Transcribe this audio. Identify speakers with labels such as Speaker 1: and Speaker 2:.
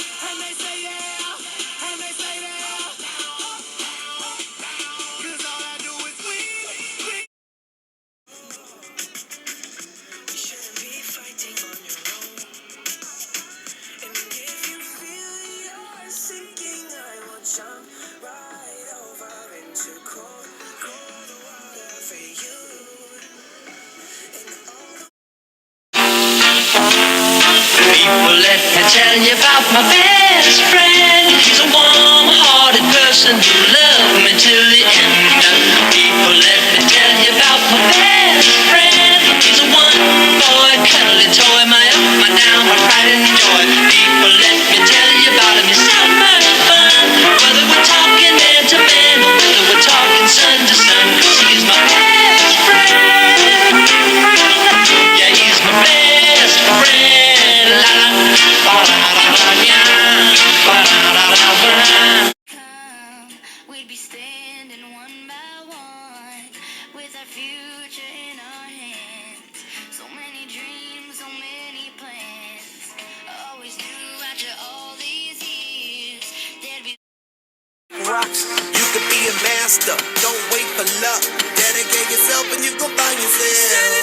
Speaker 1: And they say yeah, and they say yeah. 'Cause all I do is win. You shouldn't be fighting on your own. And if you feel you're sinking, I will jump right over into cold water for you. People, let me tell you about my best friend. He's a warm-hearted person who loved me till the end. People, let me tell you about my best friend. He's a one-boy, cuddly toy, my up, my down, my pride and joy. People, let me tell you about him. He's so much fun. Whether we're talking man to man or whether we're talking sun to sun, 'cause he's my best friend. Yeah, he's my best friend. We'd be standing one by one with our future in our hands. So many dreams, so many plans. Always knew after all these years there'd be rocks. You could be a master. Don't wait for luck. Dedicate yourself and you go find yourself.